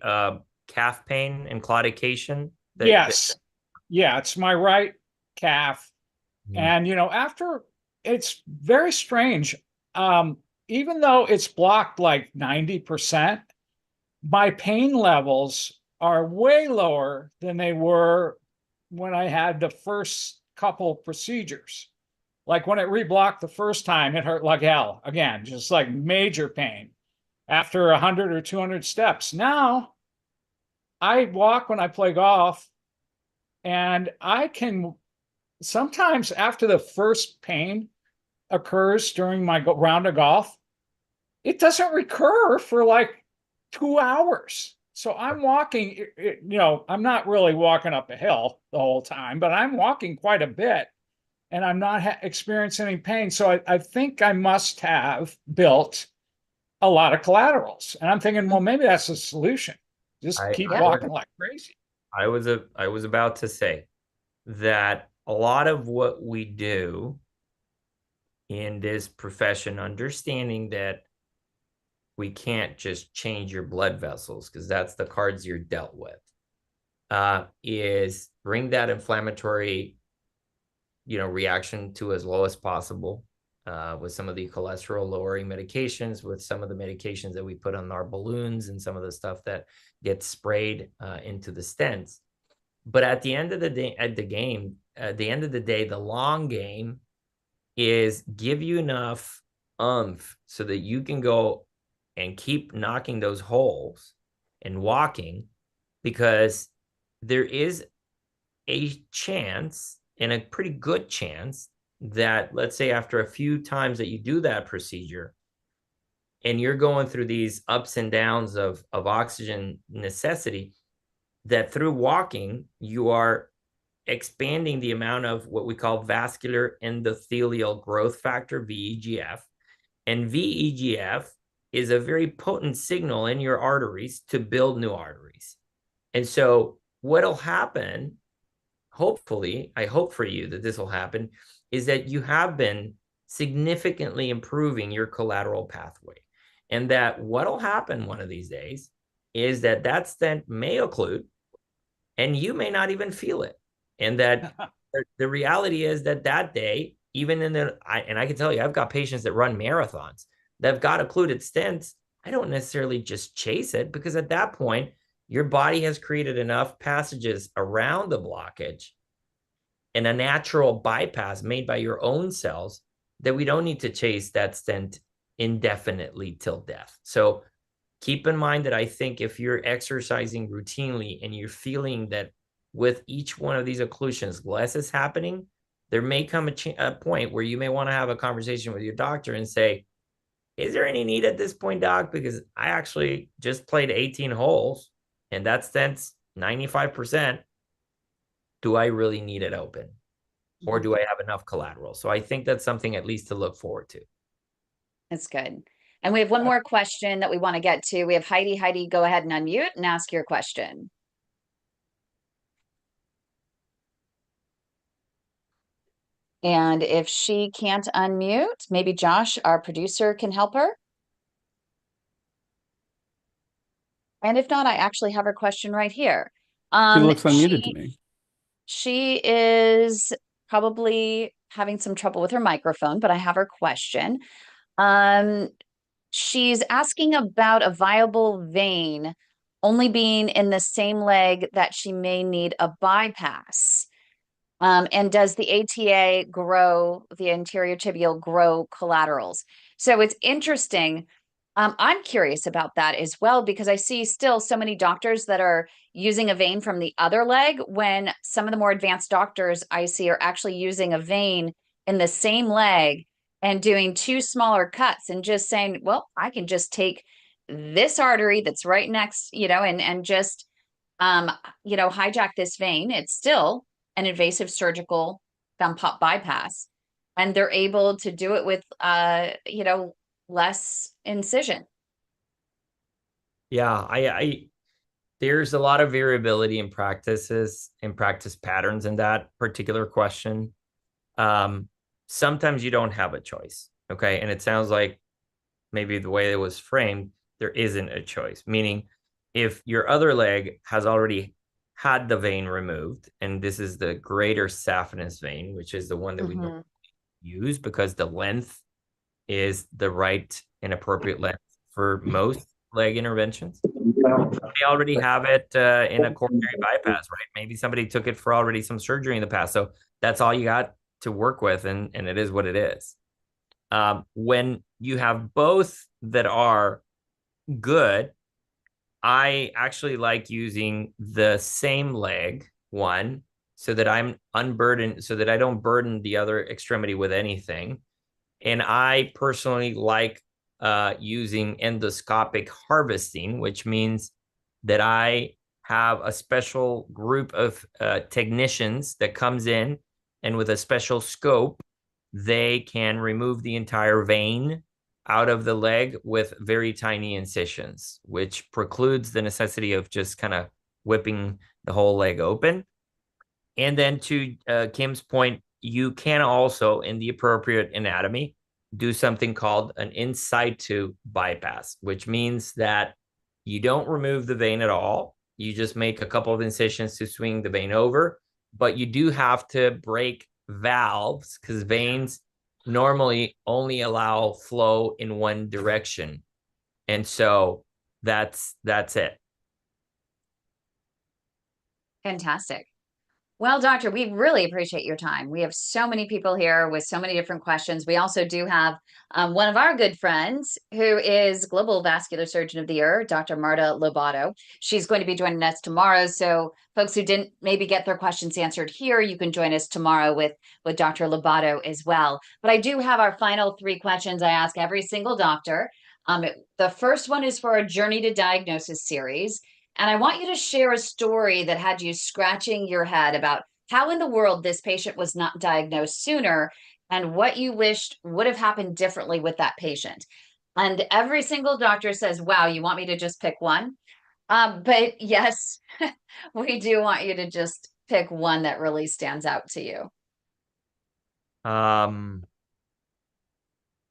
calf pain and claudication? Yes. Yeah, it's my right calf. And, after, it's very strange. Even though it's blocked like 90%, my pain levels are way lower than they were when I had the first couple procedures. Like when it reblocked the first time, it hurt like hell. Again, just like major pain after 100 or 200 steps. Now I walk when I play golf, and I can sometimes, after the first pain occurs during my round of golf, it doesn't recur for like 2 hours. So I'm walking, I'm not really walking up a hill the whole time, but I'm walking quite a bit, and I'm not experiencing any pain. So I think I must have built a lot of collaterals. And I'm thinking, well, maybe that's the solution. Just keep walking like crazy. I was about to say that a lot of what we do in this profession, understanding that we can't just change your blood vessels because that's the cards you're dealt with, is bring that inflammatory, reaction to as low as possible, with some of the cholesterol lowering medications, with some of the medications that we put on our balloons and some of the stuff that gets sprayed into the stents. But at the end of the day, the long game is give you enough oomph so that you can go and keep knocking those holes and walking, because there is a chance, and a pretty good chance, that, let's say, after a few times that you do that procedure and you're going through these ups and downs of oxygen necessity, that through walking you are expanding the amount of what we call vascular endothelial growth factor, VEGF. And VEGF is a very potent signal in your arteries to build new arteries. And so what'll happen, hopefully, I hope for you that this will happen, is that you have been significantly improving your collateral pathway. And that what'll happen one of these days is that that stent may occlude and you may not even feel it. And that the reality is that day, even and I can tell you, I've got patients that run marathons that have got occluded stents. I don't necessarily just chase it, because at that point, your body has created enough passages around the blockage and a natural bypass made by your own cells that we don't need to chase that stent indefinitely till death. So keep in mind that I think if you're exercising routinely and you're feeling that with each one of these occlusions, less is happening, there may come a point where you may want to have a conversation with your doctor and say, is there any need at this point, doc? Because I actually just played 18 holes and that stent's 95%. Do I really need it open? Or do I have enough collateral? So I think that's something at least to look forward to. That's good. And we have one more question that we want to get to. We have Heidi. Heidi, go ahead and unmute and ask your question. And if she can't unmute, maybe Josh, our producer, can help her. And if not, I actually have her question right here. She looks unmuted to me. She is probably having some trouble with her microphone, but I have her question. She's asking about a viable vein only being in the same leg that she may need a bypass. And does the ATA grow, the anterior tibial grow collaterals? So it's interesting. I'm curious about that as well, because I see still so many doctors that are using a vein from the other leg, when some of the more advanced doctors I see are actually using a vein in the same leg and doing two smaller cuts and just saying, well, I can just take this artery that's right next, and just, hijack this vein. It's still an invasive surgical bypass, and they're able to do it with, less incision. Yeah, I there's a lot of variability in practice patterns in that particular question. Sometimes you don't have a choice. Okay. And it sounds like maybe the way it was framed, there isn't a choice. Meaning, if your other leg has already had the vein removed, and this is the greater saphenous vein, which is the one that we don't use because the length is the right and appropriate length for most leg interventions. They already have it in a coronary bypass, right? Maybe somebody took it for already some surgery in the past. So that's all you got to work with, and it is what it is. When you have both that are good, I actually like using the same leg one so that I'm unburdened, so that I don't burden the other extremity with anything. And I personally like using endoscopic harvesting, which means that I have a special group of technicians that comes in, and with a special scope, they can remove the entire vein out of the leg with very tiny incisions, which precludes the necessity of just kind of whipping the whole leg open. And then to Kim's point, you can also, in the appropriate anatomy, do something called an in situ bypass, which means that you don't remove the vein at all. You just make a couple of incisions to swing the vein over, but you do have to break valves because veins normally only allow flow in one direction. And so that's it. Fantastic. Well, doctor, we really appreciate your time. We have so many people here with so many different questions. We also do have one of our good friends who is Global Vascular Surgeon of the Year, Dr. Marta Lobato. She's going to be joining us tomorrow. So folks who didn't maybe get their questions answered here, you can join us tomorrow with Dr. Lobato as well. But I do have our final 3 questions I ask every single doctor. The first one is for our Journey to Diagnosis series. And I want you to share a story that had you scratching your head about how in the world this patient was not diagnosed sooner and what you wished would have happened differently with that patient. And every single doctor says, wow, you want me to just pick one? But yes, we do want you to just pick one that really stands out to you.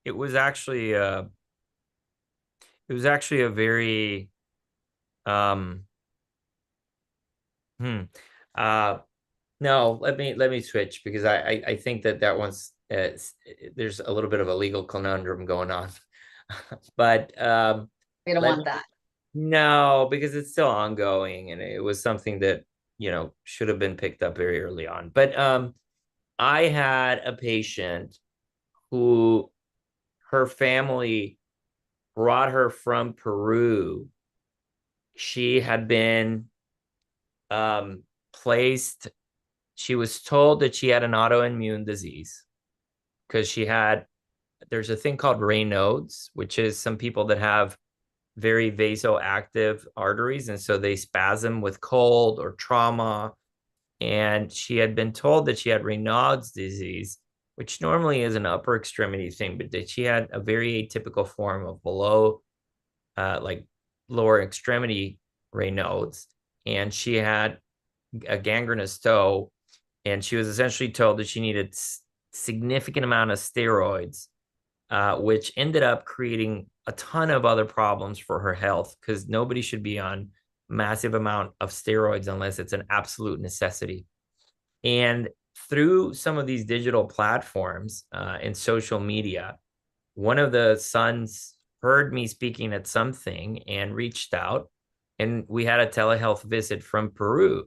It was actually a very no, let me switch because I think that one's there's a little bit of a legal conundrum going on. But We don't want that. No, because it's still ongoing and it was something that, should have been picked up very early on. But I had a patient who her family brought her from Peru. She had been placed. She was told that she had an autoimmune disease because there's a thing called Raynaud's, which is some people that have very vasoactive arteries. And so they spasm with cold or trauma. And she had been told that she had Raynaud's disease, which normally is an upper extremity thing, but that she had a very atypical form of like lower extremity Raynaud's. And she had a gangrenous toe. And she was essentially told that she needed significant amount of steroids, which ended up creating a ton of other problems for her health because nobody should be on massive amount of steroids unless it's an absolute necessity. And through some of these digital platforms and social media, one of the sons heard me speaking at something and reached out, and we had a telehealth visit from Peru.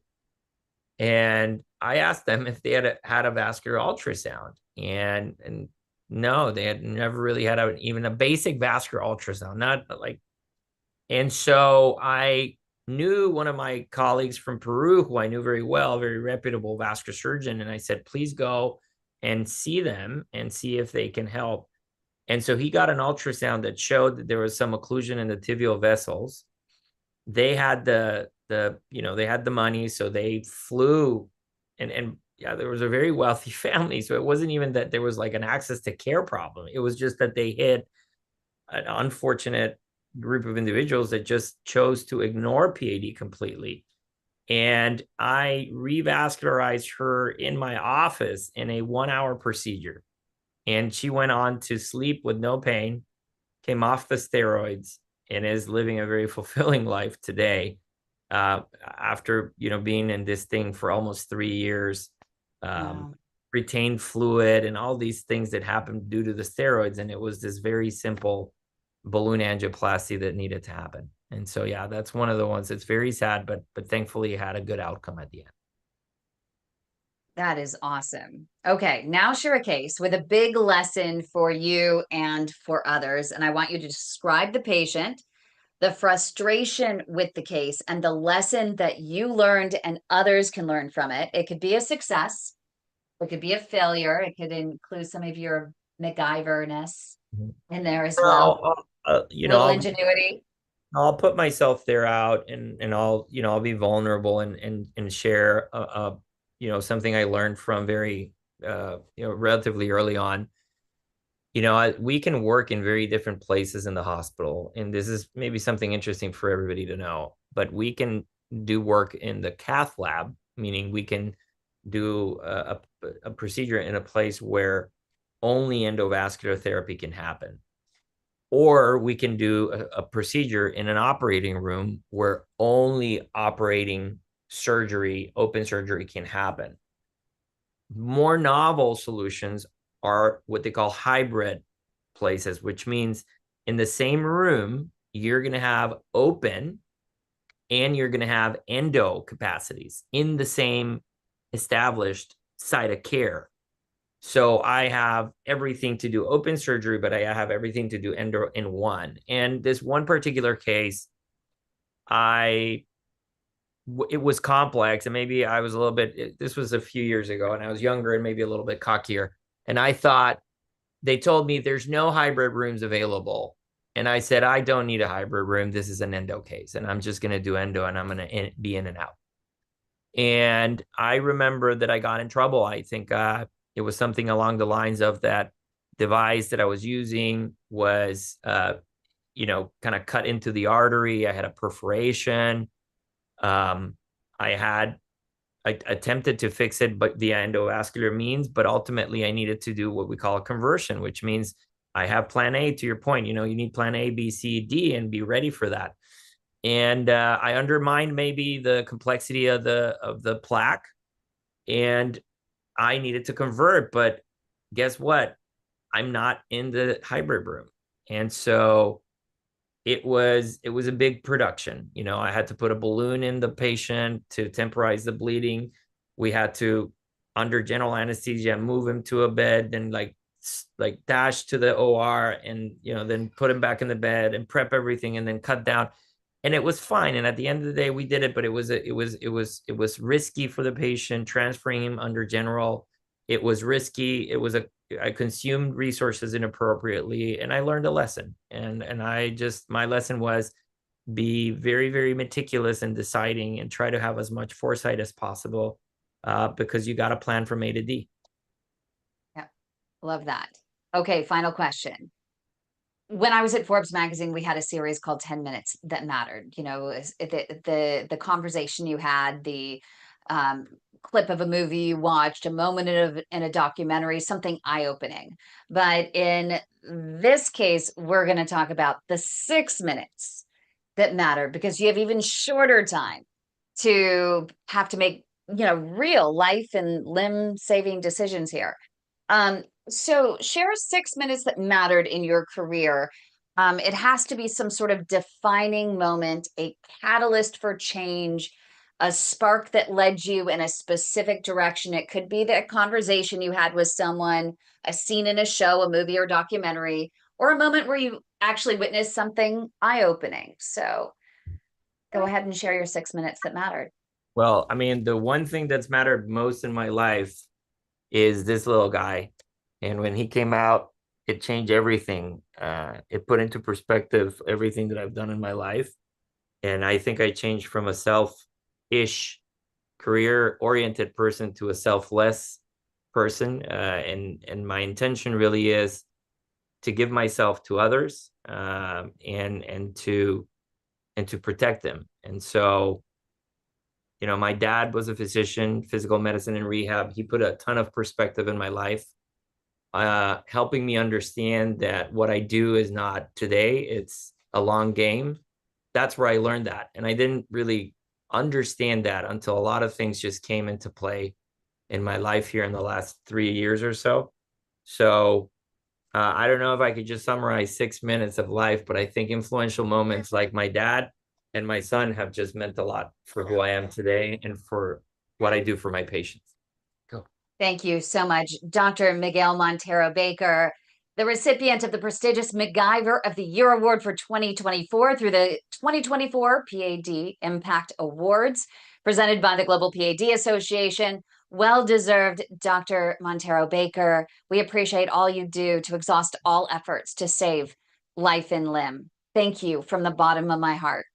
And I asked them if they had a vascular ultrasound, and no, they had never really had even a basic vascular ultrasound, not like. And so I knew one of my colleagues from Peru, who I knew very well, very reputable vascular surgeon. And I said, please go and see them and see if they can help. And so he got an ultrasound that showed that there was some occlusion in the tibial vessels. They had they had the money, so they flew, and yeah, there was a very wealthy family. So it wasn't even that there was like an access to care problem. It was just that they hit an unfortunate group of individuals that just chose to ignore PAD completely. And I revascularized her in my office in a 1-hour procedure. And she went on to sleep with no pain, came off the steroids, and is living a very fulfilling life today. After, being in this thing for almost 3 years, retained fluid and all these things that happened due to the steroids. And it was this very simple balloon angioplasty that needed to happen. And so, yeah, that's one of the ones that's very sad, but thankfully had a good outcome at the end. That is awesome. Okay, now share a case with a big lesson for you and for others. And I want you to describe the patient, the frustration with the case, and the lesson that you learned and others can learn from it. It could be a success. It could be a failure. It could include some of your Macgyver-ness in there as well. Little ingenuity. I'll put myself there out and I'll be vulnerable and share something I learned from very relatively early on. We can work in very different places in the hospital, and this is maybe something interesting for everybody to know, but we can do work in the cath lab, meaning we can do a procedure in a place where only endovascular therapy can happen. Or we can do a procedure in an operating room where only operating surgery, open surgery can happen. More novel solutions are what they call hybrid places, which means in the same room, you're going to have open and you're going to have endo capacities in the same established site of care. So I have everything to do open surgery, but I have everything to do endo in one. And this one particular case, it was complex, and maybe I was a little bit, this was a few years ago, and I was younger and maybe a little bit cockier. And I thought, they told me there's no hybrid rooms available. And I said, I don't need a hybrid room. This is an endo case, and I'm just going to do endo, and I'm going to be in and out. And I remember that I got in trouble. I think it was something along the lines of that device that I was using was, kind of cut into the artery. I had a perforation. I attempted to fix it, but via endovascular means, but ultimately I needed to do what we call a conversion, which means I have plan A. To your point, you need plan A, B, C, D, and be ready for that. And I undermined maybe the complexity of the plaque, and I needed to convert. But guess what? I'm not in the hybrid room, and so it was a big production. I had to put a balloon in the patient to temporize the bleeding. We had to, under general anesthesia, move him to a bed and like dash to the OR, and then put him back in the bed and prep everything and then cut down. And it was fine. And at the end of the day, we did it, but it was risky for the patient, transferring him under general. It was risky. I consumed resources inappropriately, and I learned a lesson. And my lesson was be very, very meticulous in deciding and try to have as much foresight as possible, because you got to plan from A to D. Yeah, love that. Okay, final question. When I was at Forbes magazine, we had a series called 10 Minutes That Mattered. The conversation you had, the clip of a movie you watched, a moment in a documentary, something eye-opening. But in this case, we're going to talk about the 6 minutes that matter, because you have even shorter time to have to make, real life and limb-saving decisions here. So share 6 minutes that mattered in your career. It has to be some sort of defining moment, a catalyst for change, a spark that led you in a specific direction. It could be that conversation you had with someone, a scene in a show, a movie or documentary, or a moment where you actually witnessed something eye-opening. So go ahead and share your 6 minutes that mattered. Well, I mean, the one thing that's mattered most in my life is this little guy. And when he came out, it changed everything. It put into perspective everything that I've done in my life. And I think I changed from a self-ish, career-oriented person to a selfless person. And my intention really is to give myself to others, and to protect them. And so, my dad was a physician, physical medicine and rehab. He put a ton of perspective in my life, helping me understand that what I do is not today, it's a long game. That's where I learned that. And I didn't really understand that until a lot of things just came into play in my life here in the last 3 years or so. So I don't know if I could just summarize 6 minutes of life, but I think influential moments like my dad and my son have just meant a lot for who I am today and for what I do for my patients. Go. Thank you so much, Dr. Miguel Montero Baker, the recipient of the prestigious Macgyver of the Year Award for 2024 through the 2024 PAD Impact Awards, presented by the Global PAD Association. Well-deserved, Dr. Montero Baker. We appreciate all you do to exhaust all efforts to save life and limb. Thank you from the bottom of my heart.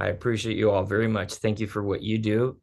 I appreciate you all very much. Thank you for what you do.